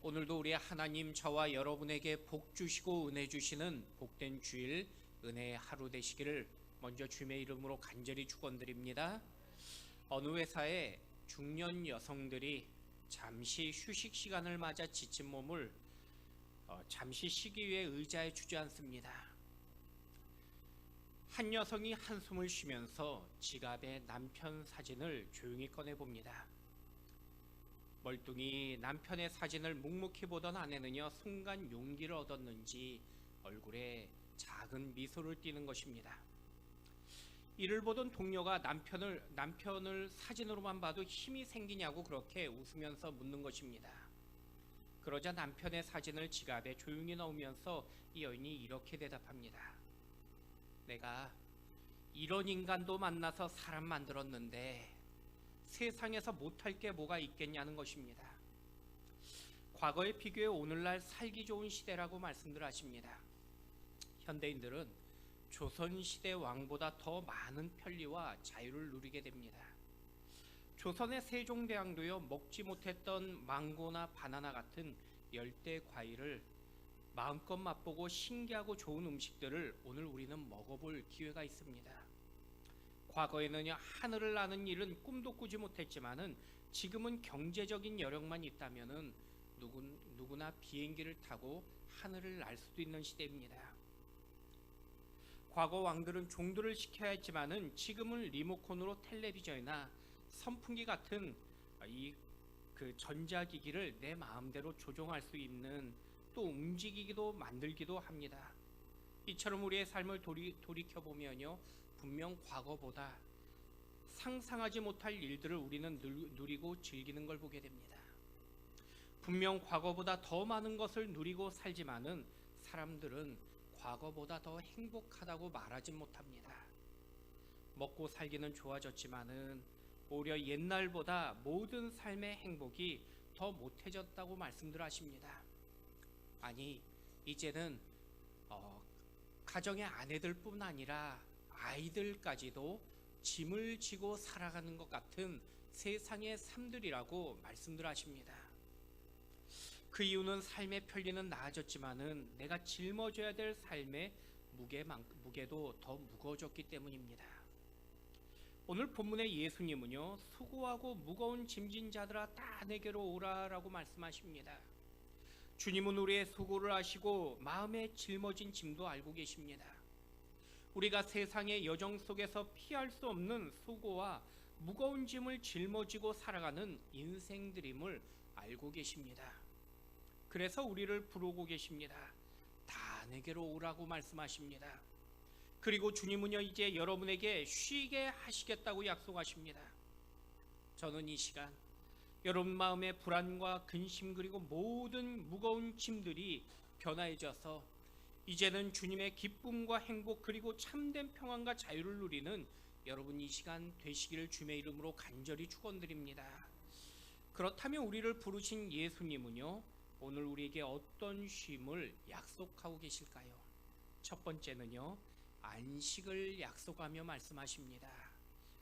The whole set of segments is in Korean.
오늘도 우리 하나님 저와 여러분에게 복 주시고 은혜 주시는 복된 주일 은혜의 하루 되시기를 먼저 주님의 이름으로 간절히 축원드립니다. 어느 회사에 중년 여성들이 잠시 휴식 시간을 맞아 지친 몸을 잠시 쉬기 위해 의자에 주저앉습니다. 한 여성이 한숨을 쉬면서 지갑에 남편 사진을 조용히 꺼내봅니다. 멀뚱히 남편의 사진을 묵묵히 보던 아내는요, 순간 용기를 얻었는지 얼굴에 작은 미소를 띠는 것입니다. 이를 보던 동료가 남편을 사진으로만 봐도 힘이 생기냐고 그렇게 웃으면서 묻는 것입니다. 그러자 남편의 사진을 지갑에 조용히 넣으면서 이 여인이 이렇게 대답합니다. 내가 이런 인간도 만나서 사람 만들었는데 세상에서 못할 게 뭐가 있겠냐는 것입니다. 과거에 비교해 오늘날 살기 좋은 시대라고 말씀들 하십니다. 현대인들은 조선시대 왕보다 더 많은 편리와 자유를 누리게 됩니다. 조선의 세종대왕도요, 먹지 못했던 망고나 바나나 같은 열대 과일을 마음껏 맛보고 신기하고 좋은 음식들을 오늘 우리는 먹어볼 기회가 있습니다. 과거에는요, 하늘을 나는 일은 꿈도 꾸지 못했지만은 지금은 경제적인 여력만 있다면은 누구나 비행기를 타고 하늘을 날 수도 있는 시대입니다. 과거 왕들은 종들을 시켜야 했지만은 지금은 리모컨으로 텔레비전이나 선풍기 같은 그 전자기기를 내 마음대로 조종할 수 있는, 또 움직이기도 만들기도 합니다. 이처럼 우리의 삶을 돌이켜보면요, 분명 과거보다 상상하지 못할 일들을 우리는 누리고 즐기는 걸 보게 됩니다. 분명 과거보다 더 많은 것을 누리고 살지만은 사람들은 과거보다 더 행복하다고 말하지 못합니다. 먹고 살기는 좋아졌지만은 오히려 옛날보다 모든 삶의 행복이 더 못해졌다고 말씀들 하십니다. 아니, 이제는 가정의 아내들뿐 아니라 아이들까지도 짐을 지고 살아가는 것 같은 세상의 삶들이라고 말씀들 하십니다. 그 이유는 삶의 편리는 나아졌지만은 내가 짊어져야 될 삶의 무게도 더 무거워졌기 때문입니다. 오늘 본문의 예수님은요, 수고하고 무거운 짐진 자들아 다 내게로 오라라고 말씀하십니다. 주님은 우리의 수고를 아시고 마음에 짊어진 짐도 알고 계십니다. 우리가 세상의 여정 속에서 피할 수 없는 수고와 무거운 짐을 짊어지고 살아가는 인생들임을 알고 계십니다. 그래서 우리를 부르고 계십니다. 다 내게로 오라고 말씀하십니다. 그리고 주님은요, 이제 여러분에게 쉬게 하시겠다고 약속하십니다. 저는 이 시간 여러분 마음의 불안과 근심 그리고 모든 무거운 짐들이 변화해져서 이제는 주님의 기쁨과 행복 그리고 참된 평안과 자유를 누리는 여러분 이 시간 되시기를 주님의 이름으로 간절히 축원드립니다. 그렇다면 우리를 부르신 예수님은요, 오늘 우리에게 어떤 쉼을 약속하고 계실까요? 첫 번째는요, 안식을 약속하며 말씀하십니다.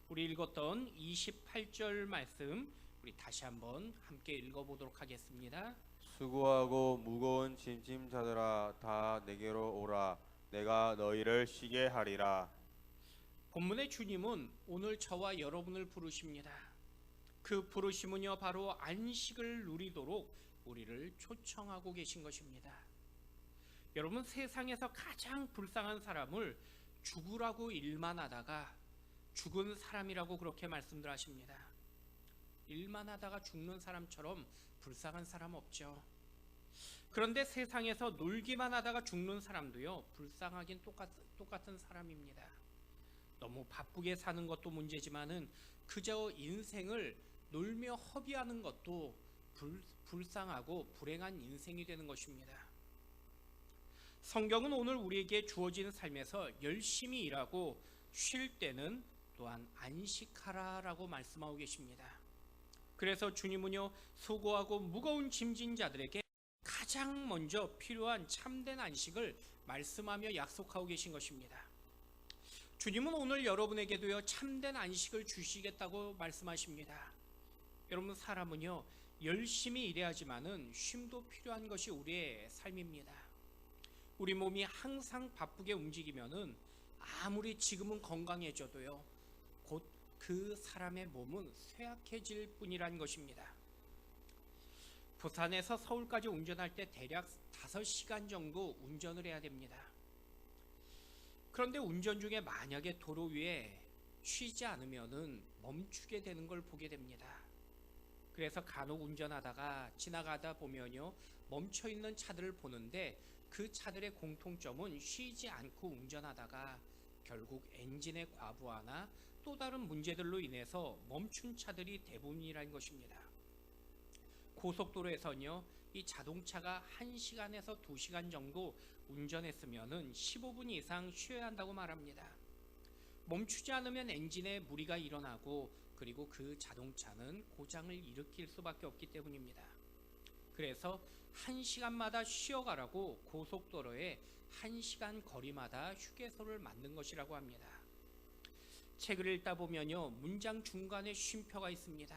우리 읽었던 28절 말씀 우리 다시 한번 함께 읽어보도록 하겠습니다. 수고하고 무거운 짐진 자들아 다 내게로 오라. 내가 너희를 쉬게 하리라. 본문의 주님은 오늘 저와 여러분을 부르십니다. 그 부르심은요, 바로 안식을 누리도록 우리를 초청하고 계신 것입니다. 여러분, 세상에서 가장 불쌍한 사람을 죽으라고 일만 하다가 죽은 사람이라고 그렇게 말씀들 하십니다. 일만 하다가 죽는 사람처럼 불쌍한 사람 없죠. 그런데 세상에서 놀기만 하다가 죽는 사람도요, 불쌍하긴 똑같은 사람입니다. 너무 바쁘게 사는 것도 문제지만은 그저 인생을 놀며 허비하는 것도 불쌍하고 불행한 인생이 되는 것입니다. 성경은 오늘 우리에게 주어진 삶에서 열심히 일하고 쉴 때는 또한 안식하라라고 말씀하고 계십니다. 그래서 주님은요, 수고하고 무거운 짐진 자들에게 가장 먼저 필요한 참된 안식을 말씀하며 약속하고 계신 것입니다. 주님은 오늘 여러분에게도요, 참된 안식을 주시겠다고 말씀하십니다. 여러분, 사람은요, 열심히 일해야지만은 쉼도 필요한 것이 우리의 삶입니다. 우리 몸이 항상 바쁘게 움직이면은 아무리 지금은 건강해져도요, 곧 그 사람의 몸은 쇠약해질 뿐이란 것입니다. 부산에서 서울까지 운전할 때 대략 5시간 정도 운전을 해야 됩니다. 그런데 운전 중에 만약에 도로 위에 쉬지 않으면은 멈추게 되는 걸 보게 됩니다. 그래서 간혹 운전하다가 지나가다 보면요, 멈춰 있는 차들을 보는데 그 차들의 공통점은 쉬지 않고 운전하다가 결국 엔진의 과부하나 또 다른 문제들로 인해서 멈춘 차들이 대부분이라는 것입니다. 고속도로에서는요, 이 자동차가 1시간에서 2시간 정도 운전했으면은 15분 이상 쉬어야 한다고 말합니다. 멈추지 않으면 엔진에 무리가 일어나고 그리고 그 자동차는 고장을 일으킬 수밖에 없기 때문입니다. 그래서 1시간마다 쉬어가라고 고속도로에 1시간 거리마다 휴게소를 만든 것이라고 합니다. 책을 읽다 보면요, 문장 중간에 쉼표가 있습니다.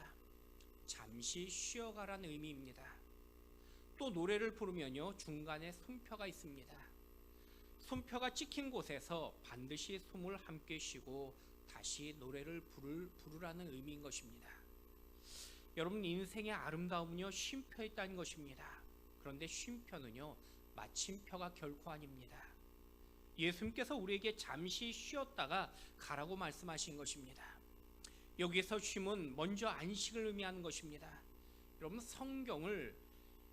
잠시 쉬어가라는 의미입니다. 또 노래를 부르면요, 중간에 숨표가 있습니다. 숨표가 찍힌 곳에서 반드시 숨을 함께 쉬고 다시 노래를 부르라는 의미인 것입니다. 여러분, 인생의 아름다움은요, 쉼표에 있다는 것입니다. 그런데 쉼표는요, 마침표가 결코 아닙니다. 예수님께서 우리에게 잠시 쉬었다가 가라고 말씀하신 것입니다. 여기서 쉼은 먼저 안식을 의미하는 것입니다. 여러분,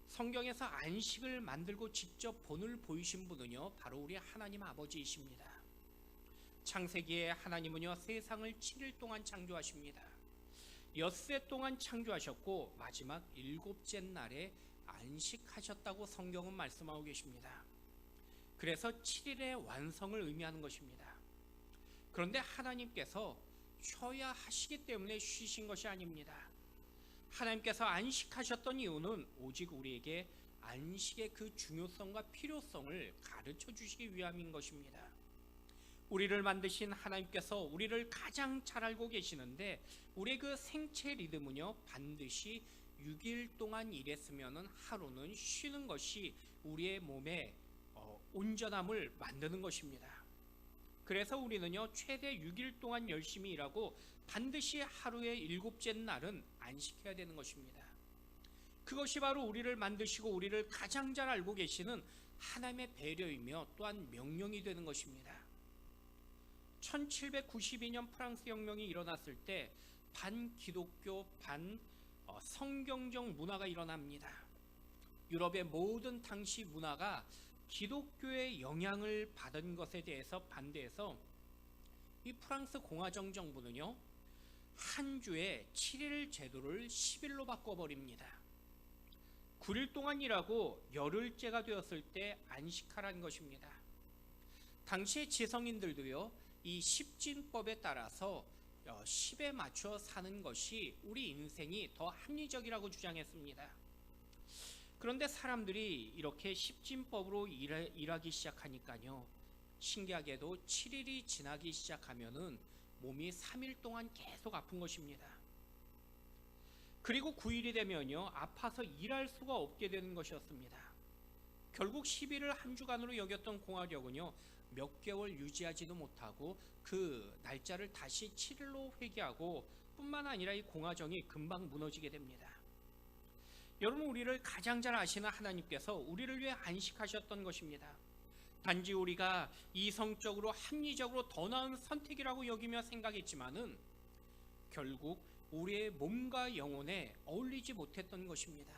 성경에서 안식을 만들고 직접 본을 보이신 분은요, 바로 우리 하나님 아버지이십니다. 창세기에 하나님은요, 세상을 7일 동안 창조하십니다. 엿새 동안 창조하셨고 마지막 7째 날에 안식하셨다고 성경은 말씀하고 계십니다. 그래서 7일의 완성을 의미하는 것입니다. 그런데 하나님께서 쉬어야 하시기 때문에 쉬신 것이 아닙니다. 하나님께서 안식하셨던 이유는 오직 우리에게 안식의 그 중요성과 필요성을 가르쳐 주시기 위함인 것입니다. 우리를 만드신 하나님께서 우리를 가장 잘 알고 계시는데 우리의 그 생체 리듬은요, 반드시 6일 동안 일했으면 하루는 쉬는 것이 우리의 몸의 온전함을 만드는 것입니다. 그래서 우리는요, 최대 6일 동안 열심히 일하고 반드시 하루의 7째 날은 안식해야 되는 것입니다. 그것이 바로 우리를 만드시고 우리를 가장 잘 알고 계시는 하나님의 배려이며 또한 명령이 되는 것입니다. 1792년 프랑스 혁명이 일어났을 때 반기독교 반성경적 문화가 일어납니다. 유럽의 모든 당시 문화가 기독교의 영향을 받은 것에 대해서 반대해서 이 프랑스 공화정 정부는요, 한 주에 7일 제도를 10일로 바꿔버립니다. 9일 동안 일하고 열흘째가 되었을 때 안식하라는 것입니다. 당시의 지성인들도요, 이 십진법에 따라서 10에 맞춰 사는 것이 우리 인생이 더 합리적이라고 주장했습니다. 그런데 사람들이 이렇게 십진법으로 일하기 시작하니까요, 신기하게도 7일이 지나기 시작하면은 몸이 3일 동안 계속 아픈 것입니다. 그리고 9일이 되면요, 아파서 일할 수가 없게 되는 것이었습니다. 결국 10일을 한 주간으로 여겼던 공화력은요, 몇 개월 유지하지도 못하고 그 날짜를 다시 7일로 회귀하고 뿐만 아니라 이 공화정이 금방 무너지게 됩니다. 여러분, 우리를 가장 잘 아시는 하나님께서 우리를 위해 안식하셨던 것입니다. 단지 우리가 이성적으로 합리적으로 더 나은 선택이라고 여기며 생각했지만은 결국 우리의 몸과 영혼에 어울리지 못했던 것입니다.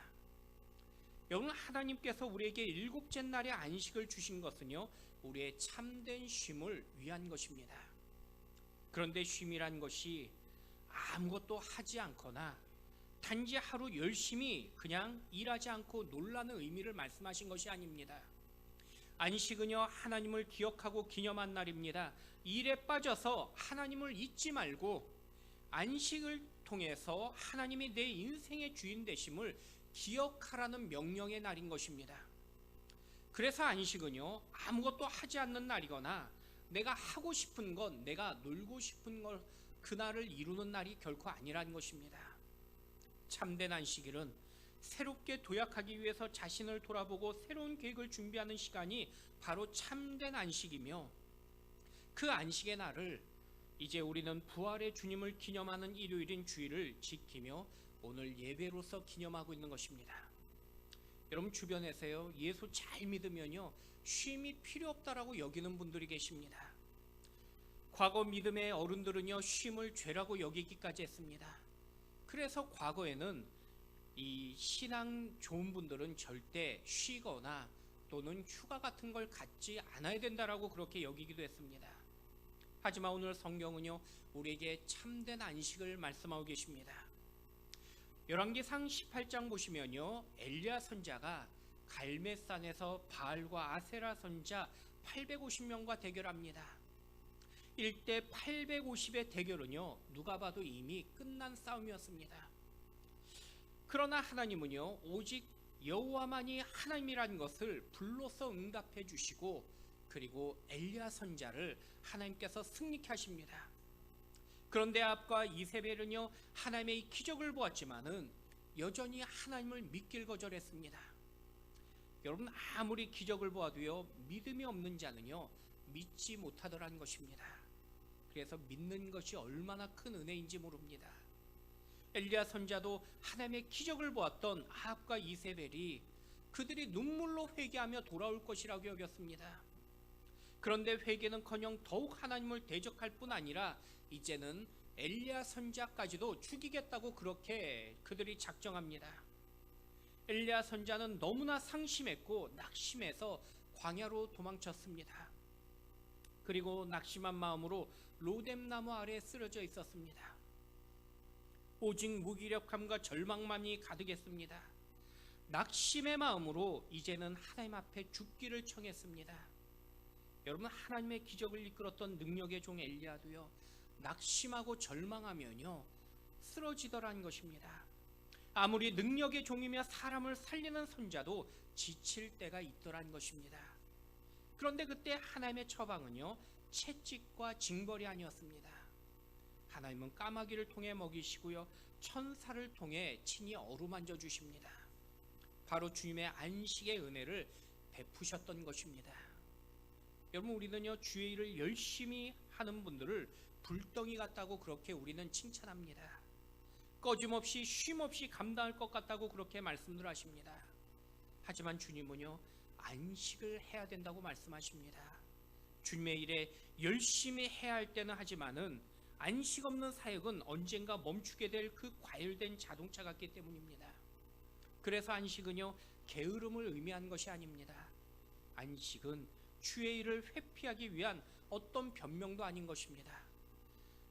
여러분, 하나님께서 우리에게 7째 날의 안식을 주신 것은요, 우리의 참된 쉼을 위한 것입니다. 그런데 쉼이란 것이 아무것도 하지 않거나 단지 하루 열심히 그냥 일하지 않고 놀라는 의미를 말씀하신 것이 아닙니다. 안식은요, 하나님을 기억하고 기념한 날입니다. 일에 빠져서 하나님을 잊지 말고 안식을 통해서 하나님이 내 인생의 주인 되심을 기억하라는 명령의 날인 것입니다. 그래서 안식은요, 아무것도 하지 않는 날이거나 내가 하고 싶은 것, 내가 놀고 싶은 것, 그날을 이루는 날이 결코 아니라는 것입니다. 참된 안식일은 새롭게 도약하기 위해서 자신을 돌아보고 새로운 계획을 준비하는 시간이 바로 참된 안식이며, 그 안식의 날을 이제 우리는 부활의 주님을 기념하는 일요일인 주일을 지키며 오늘 예배로서 기념하고 있는 것입니다. 여러분 주변에서요, 예수 잘 믿으면요 쉼이 필요 없다라고 여기는 분들이 계십니다. 과거 믿음의 어른들은요 쉼을 죄라고 여기기까지 했습니다. 그래서 과거에는 이 신앙 좋은 분들은 절대 쉬거나 또는 휴가 같은 걸 갖지 않아야 된다라고 그렇게 여기기도 했습니다. 하지만 오늘 성경은요 우리에게 참된 안식을 말씀하고 계십니다. 열왕기상 18장 보시면요, 엘리야 선자가 갈멜산에서 바알과 아세라 선자 850명과 대결합니다. 일대 850의 대결은요 누가 봐도 이미 끝난 싸움이었습니다. 그러나 하나님은요 오직 여호와만이 하나님이라는 것을 불로서 응답해 주시고, 그리고 엘리야 선자를 하나님께서 승리케 하십니다. 그런데 아합과 이세벨은요 하나님의 이 기적을 보았지만은 여전히 하나님을 믿길 거절했습니다. 여러분 아무리 기적을 보아도요 믿음이 없는 자는요 믿지 못하더라는 것입니다. 그래서 믿는 것이 얼마나 큰 은혜인지 모릅니다. 엘리야 선자도 하나님의 기적을 보았던 아합과 이세벨이 그들이 눈물로 회개하며 돌아올 것이라고 여겼습니다. 그런데 회개는커녕 더욱 하나님을 대적할 뿐 아니라 이제는 엘리야 선자까지도 죽이겠다고 그렇게 그들이 작정합니다. 엘리야 선자는 너무나 상심했고 낙심해서 광야로 도망쳤습니다. 그리고 낙심한 마음으로 로뎀나무 아래에 쓰러져 있었습니다. 오직 무기력함과 절망만이 가득했습니다. 낙심의 마음으로 이제는 하나님 앞에 죽기를 청했습니다. 여러분 하나님의 기적을 이끌었던 능력의 종 엘리야도요 낙심하고 절망하면요 쓰러지더라는 것입니다. 아무리 능력의 종이며 사람을 살리는 선자도 지칠 때가 있더라는 것입니다. 그런데 그때 하나님의 처방은요 채찍과 징벌이 아니었습니다. 하나님은 까마귀를 통해 먹이시고요 천사를 통해 친히 어루만져 주십니다. 바로 주님의 안식의 은혜를 베푸셨던 것입니다. 여러분 우리는요 주의 일을 열심히 하는 분들을 불덩이 같다고 그렇게 우리는 칭찬합니다. 꺼짐없이 쉼없이 감당할 것 같다고 그렇게 말씀들 하십니다. 하지만 주님은요 안식을 해야 된다고 말씀하십니다. 주님의 일에 열심히 해야 할 때는 하지만은 안식 없는 사역은 언젠가 멈추게 될 그 과열된 자동차 같기 때문입니다. 그래서 안식은요 게으름을 의미하는 것이 아닙니다. 안식은 주의 일을 회피하기 위한 어떤 변명도 아닌 것입니다.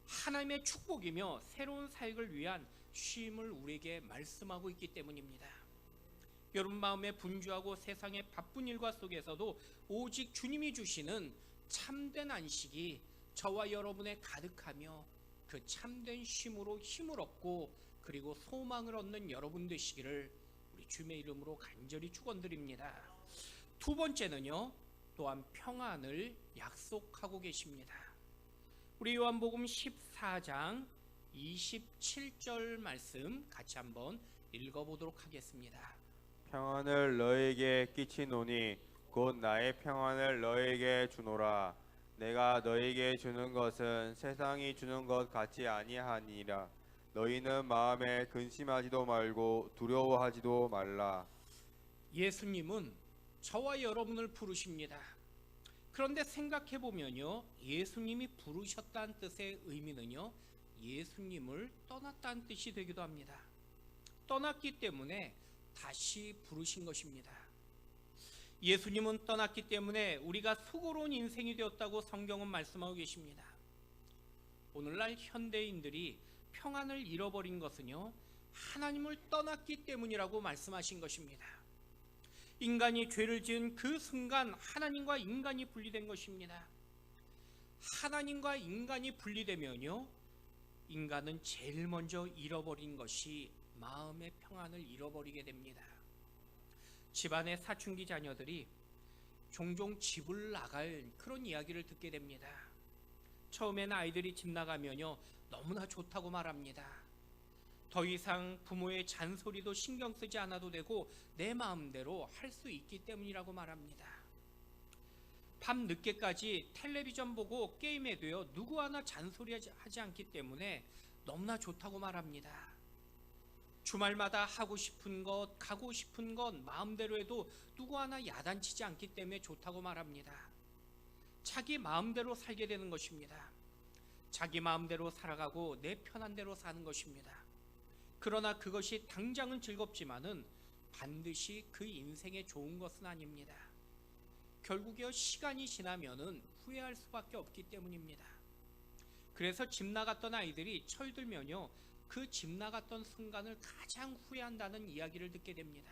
하나님의 축복이며 새로운 사역을 위한 쉼을 우리에게 말씀하고 있기 때문입니다. 여러분 마음에 분주하고 세상의 바쁜 일과 속에서도 오직 주님이 주시는 참된 안식이 저와 여러분의 가득하며 그 참된 쉼으로 힘을 얻고 그리고 소망을 얻는 여러분 되시기를 우리 주님의 이름으로 간절히 축원드립니다. 두 번째는요 또한 평안을 약속하고 계십니다. 우리 요한복음 14장 27절 말씀 같이 한번 읽어보도록 하겠습니다. 평안을 너에게 끼치노니 곧 나의 평안을 너에게 주노라. 내가 너에게 주는 것은 세상이 주는 것 같지 아니하니라. 너희는 마음에 근심하지도 말고 두려워하지도 말라. 예수님은 저와 여러분을 부르십니다. 그런데 생각해 보면요, 예수님이 부르셨다는 뜻의 의미는요, 예수님을 떠났다는 뜻이 되기도 합니다. 떠났기 때문에 다시 부르신 것입니다. 예수님은 떠났기 때문에 우리가 수고로운 인생이 되었다고 성경은 말씀하고 계십니다. 오늘날 현대인들이 평안을 잃어버린 것은요, 하나님을 떠났기 때문이라고 말씀하신 것입니다. 인간이 죄를 지은 그 순간 하나님과 인간이 분리된 것입니다. 하나님과 인간이 분리되면요, 인간은 제일 먼저 잃어버린 것이 마음의 평안을 잃어버리게 됩니다. 집안의 사춘기 자녀들이 종종 집을 나갈 그런 이야기를 듣게 됩니다. 처음에는 아이들이 집 나가면요 너무나 좋다고 말합니다. 더 이상 부모의 잔소리도 신경 쓰지 않아도 되고 내 마음대로 할 수 있기 때문이라고 말합니다. 밤 늦게까지 텔레비전 보고 게임해도요, 누구 하나 잔소리하지 않기 때문에 너무나 좋다고 말합니다. 주말마다 하고 싶은 것, 가고 싶은 것 마음대로 해도 누구 하나 야단치지 않기 때문에 좋다고 말합니다. 자기 마음대로 살게 되는 것입니다. 자기 마음대로 살아가고 내 편한 대로 사는 것입니다. 그러나 그것이 당장은 즐겁지만은 반드시 그 인생에 좋은 것은 아닙니다. 결국에 시간이 지나면은 후회할 수밖에 없기 때문입니다. 그래서 집 나갔던 아이들이 철들면요, 그 집 나갔던 순간을 가장 후회한다는 이야기를 듣게 됩니다.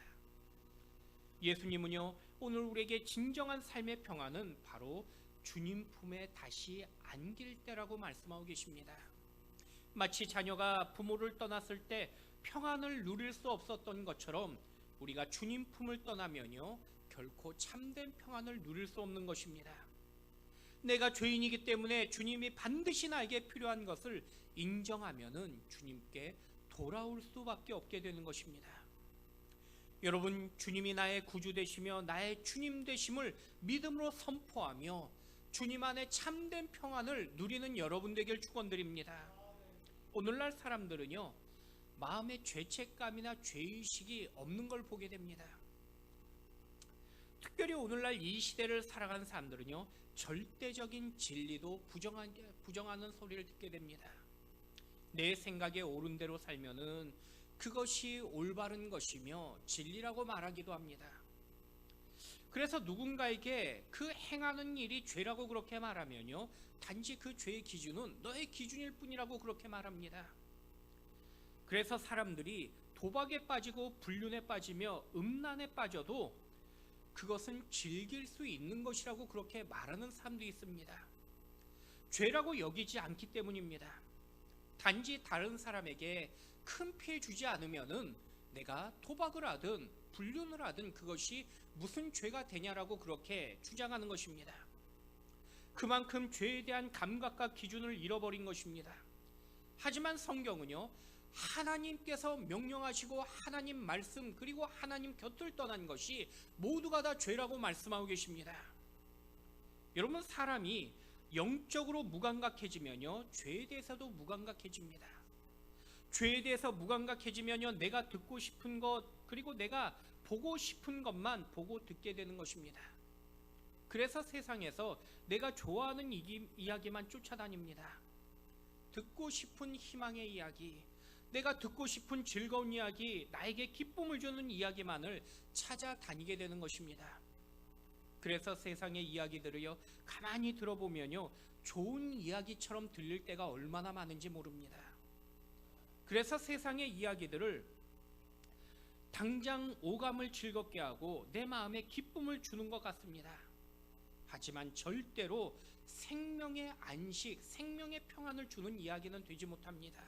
예수님은요, 오늘 우리에게 진정한 삶의 평안은 바로 주님 품에 다시 안길 때라고 말씀하고 계십니다. 마치 자녀가 부모를 떠났을 때 평안을 누릴 수 없었던 것처럼 우리가 주님 품을 떠나면요, 결코 참된 평안을 누릴 수 없는 것입니다. 내가 죄인이기 때문에 주님이 반드시 나에게 필요한 것을 인정하면은 주님께 돌아올 수밖에 없게 되는 것입니다. 여러분, 주님이 나의 구주 되시며 나의 주님 되심을 믿음으로 선포하며 주님 안에 참된 평안을 누리는 여러분 되길 축원드립니다. 오늘날 사람들은요, 마음의 죄책감이나 죄의식이 없는 걸 보게 됩니다. 특별히 오늘날 이 시대를 살아가는 사람들은요, 절대적인 진리도 부정하는 소리를 듣게 됩니다. 내 생각에 옳은 대로 살면은 그것이 올바른 것이며 진리라고 말하기도 합니다. 그래서 누군가에게 그 행하는 일이 죄라고 그렇게 말하면요, 단지 그 죄의 기준은 너의 기준일 뿐이라고 그렇게 말합니다. 그래서 사람들이 도박에 빠지고 불륜에 빠지며 음란에 빠져도 그것은 즐길 수 있는 것이라고 그렇게 말하는 사람도 있습니다. 죄라고 여기지 않기 때문입니다. 단지 다른 사람에게 큰 피해 주지 않으면은 내가 도박을 하든 불륜을 하든 그것이 무슨 죄가 되냐라고 그렇게 주장하는 것입니다. 그만큼 죄에 대한 감각과 기준을 잃어버린 것입니다. 하지만 성경은요, 하나님께서 명령하시고 하나님 말씀 그리고 하나님 곁을 떠난 것이 모두가 다 죄라고 말씀하고 계십니다. 여러분, 사람이 영적으로 무감각해지면요, 죄에 대해서도 무감각해집니다. 죄에 대해서 무감각해지면요, 내가 듣고 싶은 것 그리고 내가 보고 싶은 것만 보고 듣게 되는 것입니다. 그래서 세상에서 내가 좋아하는 이야기만 쫓아다닙니다. 듣고 싶은 희망의 이야기, 내가 듣고 싶은 즐거운 이야기, 나에게 기쁨을 주는 이야기만을 찾아다니게 되는 것입니다. 그래서 세상의 이야기들을요, 가만히 들어보면요, 좋은 이야기처럼 들릴 때가 얼마나 많은지 모릅니다. 그래서 세상의 이야기들을 당장 오감을 즐겁게 하고 내 마음에 기쁨을 주는 것 같습니다. 하지만 절대로 생명의 안식, 생명의 평안을 주는 이야기는 되지 못합니다.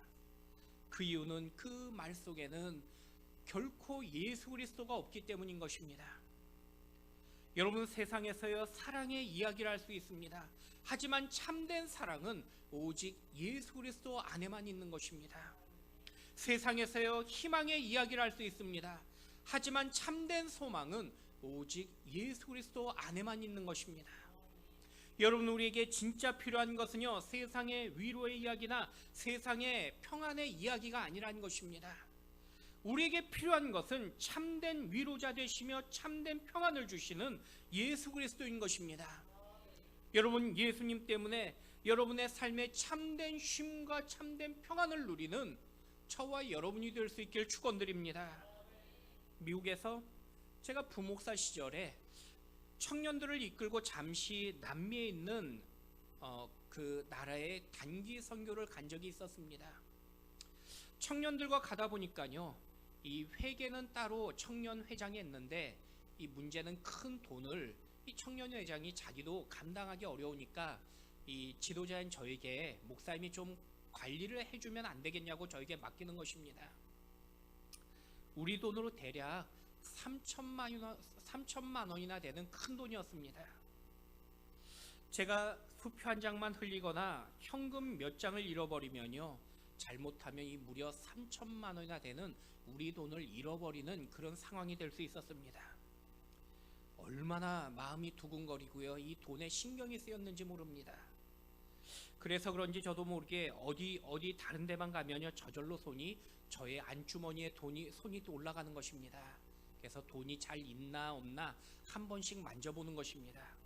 그 이유는 그 말 속에는 결코 예수 그리스도가 없기 때문인 것입니다. 여러분, 세상에서요, 사랑의 이야기를 할 수 있습니다. 하지만 참된 사랑은 오직 예수 그리스도 안에만 있는 것입니다. 세상에서요, 희망의 이야기를 할 수 있습니다. 하지만 참된 소망은 오직 예수 그리스도 안에만 있는 것입니다. 여러분, 우리에게 진짜 필요한 것은요, 세상의 위로의 이야기나 세상의 평안의 이야기가 아니라는 것입니다. 우리에게 필요한 것은 참된 위로자 되시며 참된 평안을 주시는 예수 그리스도인 것입니다. 여러분, 예수님 때문에 여러분의 삶에 참된 쉼과 참된 평안을 누리는 저와 여러분이 될 수 있길 축원드립니다. 미국에서 제가 부목사 시절에 청년들을 이끌고 잠시 남미에 있는 그 나라의 단기 선교를 간 적이 있었습니다. 청년들과 가다 보니까요, 이 회계는 따로 청년 회장이 했는데 이 문제는 큰 돈을 이 청년 회장이 자기도 감당하기 어려우니까 이 지도자인 저에게 목사님이 좀 관리를 해주면 안 되겠냐고 저에게 맡기는 것입니다. 우리 돈으로 대략 3천만 원이나 되는 큰 돈이었습니다. 제가 수표 한 장만 흘리거나 현금 몇 장을 잃어버리면요, 잘못하면 이 무려 3천만 원이나 되는 우리 돈을 잃어버리는 그런 상황이 될 수 있었습니다. 얼마나 마음이 두근거리고요, 이 돈에 신경이 쓰였는지 모릅니다. 그래서 그런지 저도 모르게 어디 다른 데만 가면요, 저절로 저의 안주머니에 손이 또 올라가는 것입니다. 그래서 돈이 잘 있나 없나 한 번씩 만져보는 것입니다.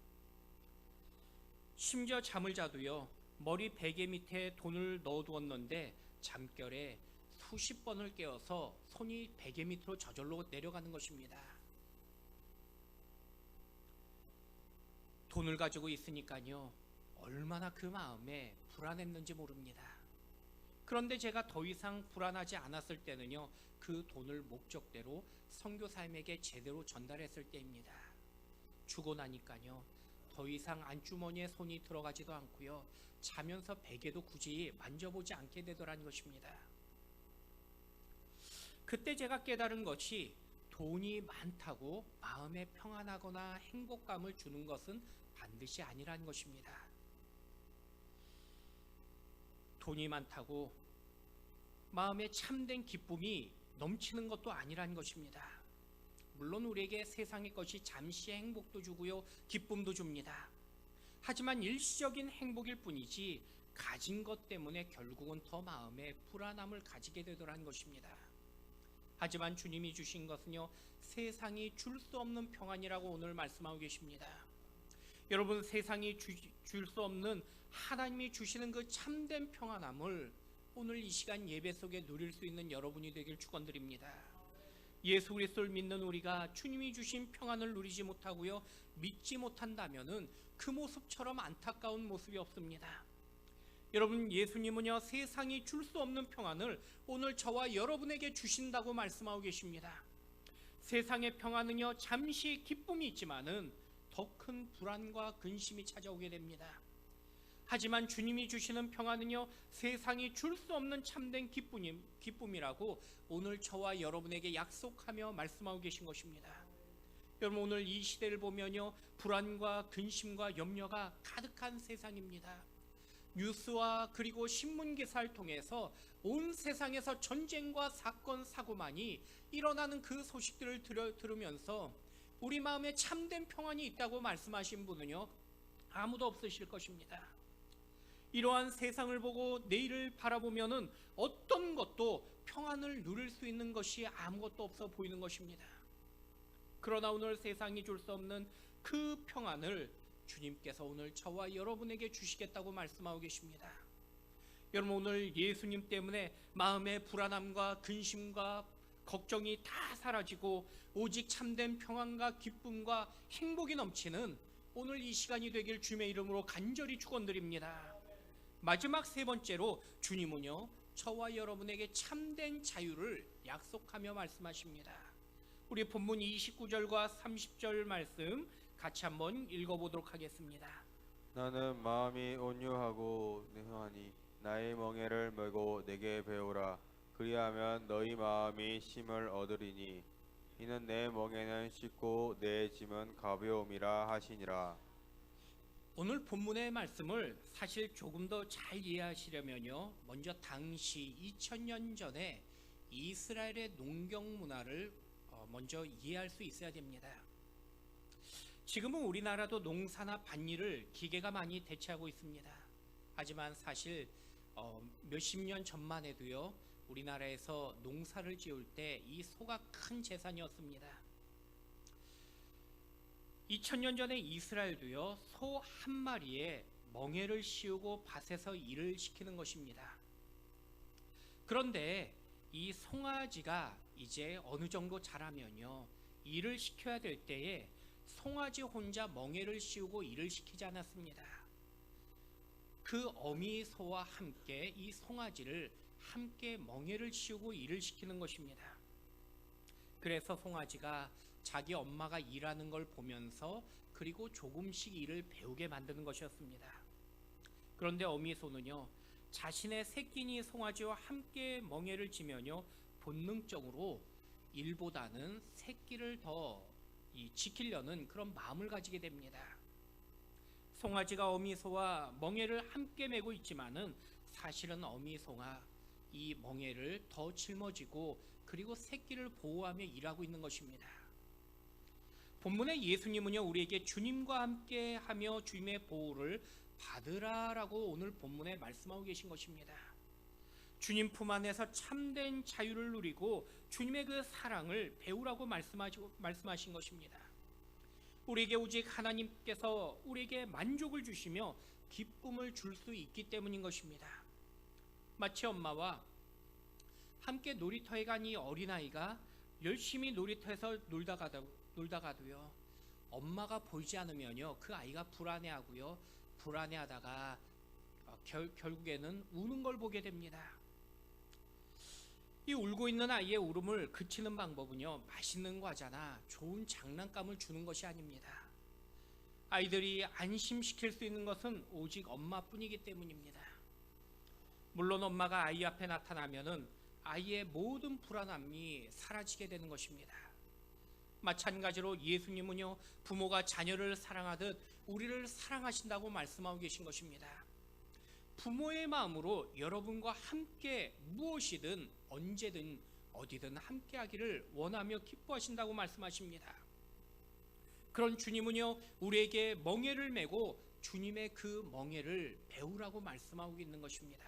심지어 잠을 자도요, 머리 베개 밑에 돈을 넣어두었는데 잠결에 수십 번을 깨어서 손이 베개 밑으로 저절로 내려가는 것입니다. 돈을 가지고 있으니까요, 얼마나 그 마음에 불안했는지 모릅니다. 그런데 제가 더 이상 불안하지 않았을 때는요, 그 돈을 목적대로 선교사님에게 제대로 전달했을 때입니다. 주고 나니까요, 더 이상 안주머니에 손이 들어가지도 않고요, 자면서 베개도 굳이 만져보지 않게 되더라는 것입니다. 그때 제가 깨달은 것이 돈이 많다고 마음에 평안하거나 행복감을 주는 것은 반드시 아니라는 것입니다. 돈이 많다고 마음에 참된 기쁨이 넘치는 것도 아니라는 것입니다. 물론 우리에게 세상의 것이 잠시의 행복도 주고요, 기쁨도 줍니다. 하지만 일시적인 행복일 뿐이지 가진 것 때문에 결국은 더 마음에 불안함을 가지게 되더라는 것입니다. 하지만 주님이 주신 것은요, 세상이 줄 수 없는 평안이라고 오늘 말씀하고 계십니다. 여러분, 세상이 줄 수 없는 하나님이 주시는 그 참된 평안함을 오늘 이 시간 예배 속에 누릴 수 있는 여러분이 되길 축원드립니다. 예수 그리스도를 믿는 우리가 주님이 주신 평안을 누리지 못하고요, 믿지 못한다면은 그 모습처럼 안타까운 모습이 없습니다. 여러분, 예수님은요, 세상이 줄 수 없는 평안을 오늘 저와 여러분에게 주신다고 말씀하고 계십니다. 세상의 평안은요, 잠시 기쁨이 있지만은 더 큰 불안과 근심이 찾아오게 됩니다. 하지만 주님이 주시는 평안은요, 세상이 줄 수 없는 참된 기쁨이라고 오늘 저와 여러분에게 약속하며 말씀하고 계신 것입니다. 여러분, 오늘 이 시대를 보면요, 불안과 근심과 염려가 가득한 세상입니다. 뉴스와 그리고 신문 기사를 통해서 온 세상에서 전쟁과 사건 사고만이 일어나는 그 소식들을 들으면서 우리 마음에 참된 평안이 있다고 말씀하신 분은요, 아무도 없으실 것입니다. 이러한 세상을 보고 내일을 바라보면은 어떤 것도 평안을 누릴 수 있는 것이 아무것도 없어 보이는 것입니다. 그러나 오늘 세상이 줄 수 없는 그 평안을 주님께서 오늘 저와 여러분에게 주시겠다고 말씀하고 계십니다. 여러분, 오늘 예수님 때문에 마음의 불안함과 근심과 걱정이 다 사라지고 오직 참된 평안과 기쁨과 행복이 넘치는 오늘 이 시간이 되길 주님의 이름으로 간절히 축원드립니다. 마지막 세 번째로 주님은요, 저와 여러분에게 참된 자유를 약속하며 말씀하십니다. 우리 본문 29절과 30절 말씀 같이 한번 읽어보도록 하겠습니다. 나는 마음이 온유하고 능하니 나의 멍에를 메고 내게 배우라. 그리하면 너희 마음이 쉼을 얻으리니 이는 내 멍에는 쉽고 내 짐은 가벼움이라 하시니라. 오늘 본문의 말씀을 사실 조금 더 잘 이해하시려면요, 먼저 당시 2000년 전에 이스라엘의 농경 문화를 먼저 이해할 수 있어야 됩니다. 지금은 우리나라도 농사나 밭일을 기계가 많이 대체하고 있습니다. 하지만 사실 몇십 년 전만 해도요, 우리나라에서 농사를 지을 때 이 소가 큰 재산이었습니다. 2000년 전에 이스라엘도요, 소 한 마리에 멍에를 씌우고 밭에서 일을 시키는 것입니다. 그런데 이 송아지가 이제 어느 정도 자라면요, 일을 시켜야 될 때에 송아지 혼자 멍에를 씌우고 일을 시키지 않았습니다. 그 어미 소와 함께 이 송아지를 함께 멍에를 씌우고 일을 시키는 것입니다. 그래서 송아지가 자기 엄마가 일하는 걸 보면서 그리고 조금씩 일을 배우게 만드는 것이었습니다. 그런데 어미 소는요, 자신의 새끼니 송아지와 함께 멍에를 지면요, 본능적으로 일보다는 새끼를 더 지키려는 그런 마음을 가지게 됩니다. 송아지가 어미소와 멍에를 함께 메고 있지만은 사실은 어미소가 이 멍에를 더 짊어지고 그리고 새끼를 보호하며 일하고 있는 것입니다. 본문의 예수님은요, 우리에게 주님과 함께 하며 주님의 보호를 받으라라고 오늘 본문에 말씀하고 계신 것입니다. 주님 품 안에서 참된 자유를 누리고 주님의 그 사랑을 배우라고 말씀하신 것입니다. 우리에게 오직 하나님께서 우리에게 만족을 주시며 기쁨을 줄 수 있기 때문인 것입니다. 마치 엄마와 함께 놀이터에 간 이 어린아이가 열심히 놀이터에서 놀다가도요, 엄마가 보이지 않으면요, 그 아이가 불안해하고요, 불안해하다가 결국에는 우는 걸 보게 됩니다. 이 울고 있는 아이의 울음을 그치는 방법은요, 맛있는 과자나 좋은 장난감을 주는 것이 아닙니다. 아이들이 안심시킬 수 있는 것은 오직 엄마뿐이기 때문입니다. 물론 엄마가 아이 앞에 나타나면은 아이의 모든 불안함이 사라지게 되는 것입니다. 마찬가지로 예수님은요, 부모가 자녀를 사랑하듯 우리를 사랑하신다고 말씀하고 계신 것입니다. 부모의 마음으로 여러분과 함께 무엇이든 언제든 어디든 함께 하기를 원하며 기뻐하신다고 말씀하십니다. 그런 주님은요, 우리에게 멍에를 메고 주님의 그 멍에를 배우라고 말씀하고 있는 것입니다.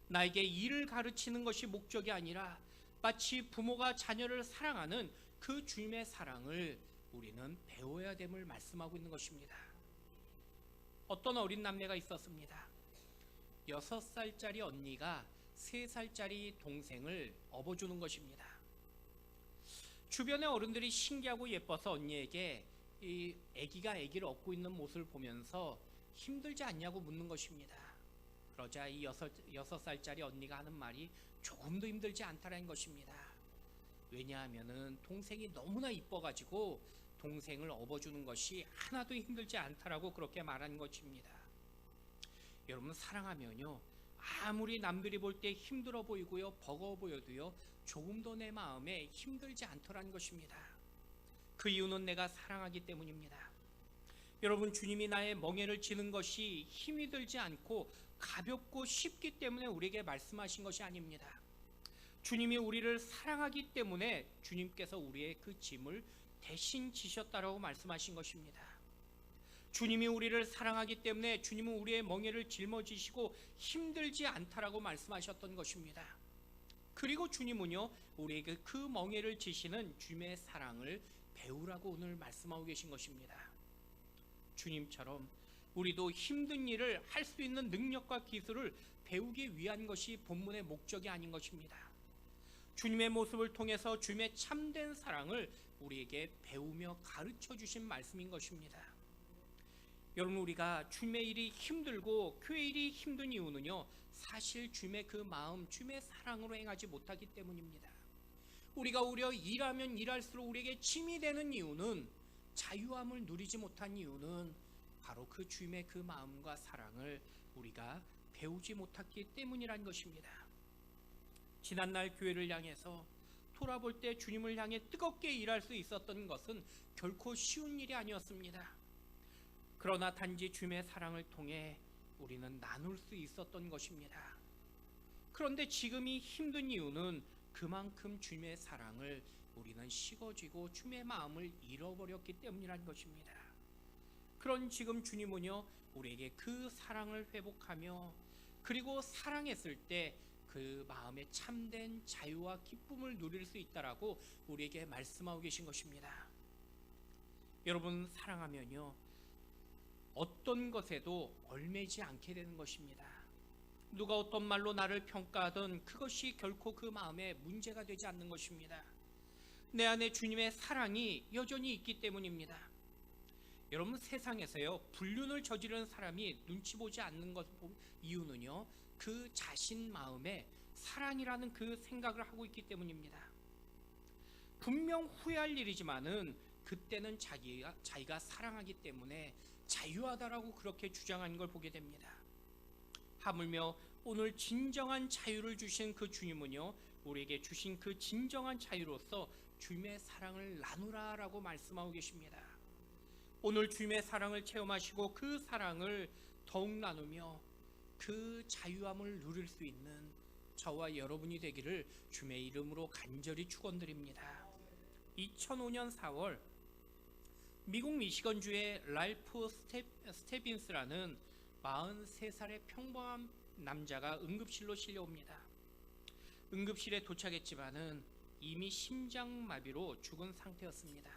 나에게 일을 가르치는 것이 목적이 아니라 마치 부모가 자녀를 사랑하는 그 주님의 사랑을 우리는 배워야 됨을 말씀하고 있는 것입니다. 어떤 어린 남매가 있었습니다. 6살짜리 언니가 3살짜리 동생을 업어주는 것입니다. 주변의 어른들이 신기하고 예뻐서 언니에게 이 아기가 아기를 업고 있는 모습을 보면서 힘들지 않냐고 묻는 것입니다. 그러자 이 6살짜리 언니가 하는 말이 조금도 힘들지 않다라는 것입니다. 왜냐하면은 동생이 너무나 이뻐가지고 동생을 업어주는 것이 하나도 힘들지 않다라고 그렇게 말하는 것입니다. 여러분, 사랑하면요, 아무리 남들이 볼 때 힘들어 보이고요, 버거워 보여도요, 조금도 내 마음에 힘들지 않더라는 것입니다. 그 이유는 내가 사랑하기 때문입니다. 여러분, 주님이 나의 멍에를 지는 것이 힘이 들지 않고 가볍고 쉽기 때문에 우리에게 말씀하신 것이 아닙니다. 주님이 우리를 사랑하기 때문에 주님께서 우리의 그 짐을 대신 지셨다라고 말씀하신 것입니다. 주님이 우리를 사랑하기 때문에 주님은 우리의 멍에를 짊어지시고 힘들지 않다라고 말씀하셨던 것입니다. 그리고 주님은요, 우리에게 그 멍에를 지시는 주님의 사랑을 배우라고 오늘 말씀하고 계신 것입니다. 주님처럼 우리도 힘든 일을 할 수 있는 능력과 기술을 배우기 위한 것이 본문의 목적이 아닌 것입니다. 주님의 모습을 통해서 주님의 참된 사랑을 우리에게 배우며 가르쳐 주신 말씀인 것입니다. 여러분, 우리가 주님의 일이 힘들고 교회 일이 힘든 이유는요, 사실 주님의 그 마음, 주님의 사랑으로 행하지 못하기 때문입니다. 우리가 오히려 일하면 일할수록 우리에게 짐이 되는 이유는, 자유함을 누리지 못한 이유는 바로 그 주님의 그 마음과 사랑을 우리가 배우지 못했기 때문이란 것입니다. 지난날 교회를 향해서 돌아볼 때 주님을 향해 뜨겁게 일할 수 있었던 것은 결코 쉬운 일이 아니었습니다. 그러나 단지 주님의 사랑을 통해 우리는 나눌 수 있었던 것입니다. 그런데 지금이 힘든 이유는 그만큼 주님의 사랑을 우리는 식어지고 주님의 마음을 잃어버렸기 때문이란 것입니다. 그런 지금 주님은요, 우리에게 그 사랑을 회복하며 그리고 사랑했을 때 그 마음에 참된 자유와 기쁨을 누릴 수 있다라고 우리에게 말씀하고 계신 것입니다. 여러분, 사랑하면요, 어떤 것에도 얽매이지 않게 되는 것입니다. 누가 어떤 말로 나를 평가하든 그것이 결코 그 마음에 문제가 되지 않는 것입니다. 내 안에 주님의 사랑이 여전히 있기 때문입니다. 여러분, 세상에서요, 불륜을 저지르는 사람이 눈치 보지 않는 것 이유는요, 그 자신 마음에 사랑이라는 그 생각을 하고 있기 때문입니다. 분명 후회할 일이지만은 그때는 자기가 사랑하기 때문에 자유하다라고 그렇게 주장하는 걸 보게 됩니다. 하물며 오늘 진정한 자유를 주신 그 주님은요, 우리에게 주신 그 진정한 자유로서 주님의 사랑을 나누라라고 말씀하고 계십니다. 오늘 주님의 사랑을 체험하시고 그 사랑을 더욱 나누며 그 자유함을 누릴 수 있는 저와 여러분이 되기를 주의 이름으로 간절히 축원드립니다. 2005년 4월 미국 미시건주의 랄프 스테빈스라는 43살의 평범한 남자가 응급실로 실려옵니다. 응급실에 도착했지만은 이미 심장마비로 죽은 상태였습니다.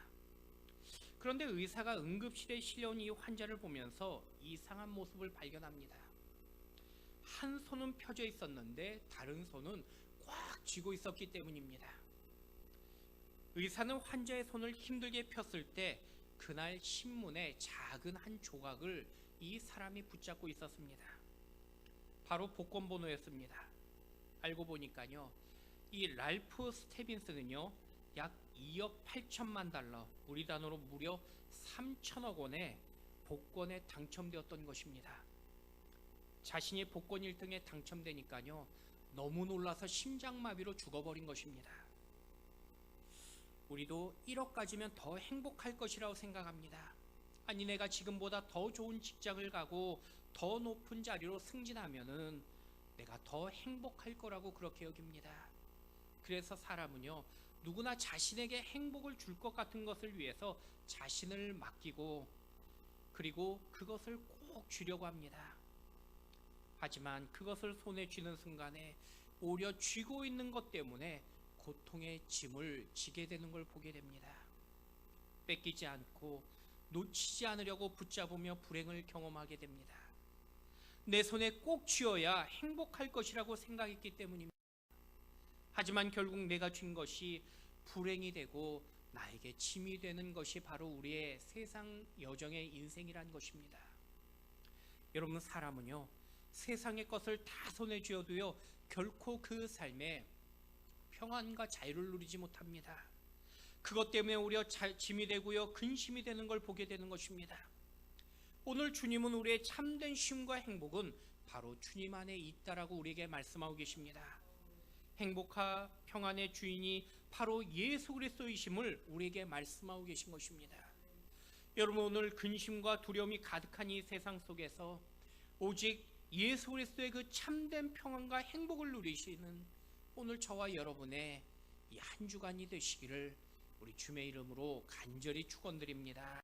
그런데 의사가 응급실에 실려온 이 환자를 보면서 이상한 모습을 발견합니다. 한 손은 펴져 있었는데 다른 손은 꽉 쥐고 있었기 때문입니다. 의사는 환자의 손을 힘들게 폈을 때 그날 신문에 작은 한 조각을 이 사람이 붙잡고 있었습니다. 바로 복권번호였습니다. 알고 보니까요, 이 랄프 스테빈스는요 약 2억 8천만 달러, 우리 단어로 무려 3천억 원의 복권에 당첨되었던 것입니다. 자신이 복권 1등에 당첨되니까요 너무 놀라서 심장마비로 죽어버린 것입니다. 우리도 1억 가지면 더 행복할 것이라고 생각합니다. 아니, 내가 지금보다 더 좋은 직장을 가고 더 높은 자리로 승진하면은 내가 더 행복할 거라고 그렇게 여깁니다. 그래서 사람은요 누구나 자신에게 행복을 줄 것 같은 것을 위해서 자신을 맡기고 그리고 그것을 꼭 주려고 합니다. 하지만 그것을 손에 쥐는 순간에 오히려 쥐고 있는 것 때문에 고통의 짐을 지게 되는 걸 보게 됩니다. 뺏기지 않고 놓치지 않으려고 붙잡으며 불행을 경험하게 됩니다. 내 손에 꼭 쥐어야 행복할 것이라고 생각했기 때문입니다. 하지만 결국 내가 쥔 것이 불행이 되고 나에게 짐이 되는 것이 바로 우리의 세상 여정의 인생이란 것입니다. 여러분, 사람은요 세상의 것을 다 손에 쥐어도요 결코 그 삶에 평안과 자유를 누리지 못합니다. 그것 때문에 오히려 짐이 되고요 근심이 되는 걸 보게 되는 것입니다. 오늘 주님은 우리의 참된 쉼과 행복은 바로 주님 안에 있다라고 우리에게 말씀하고 계십니다. 행복과 평안의 주인이 바로 예수 그리스도이심을 우리에게 말씀하고 계신 것입니다. 여러분, 오늘 근심과 두려움이 가득한 이 세상 속에서 오직 예수 그리스도의 그 참된 평안과 행복을 누리시는 오늘 저와 여러분의 이 한 주간이 되시기를 우리 주의 이름으로 간절히 축원드립니다.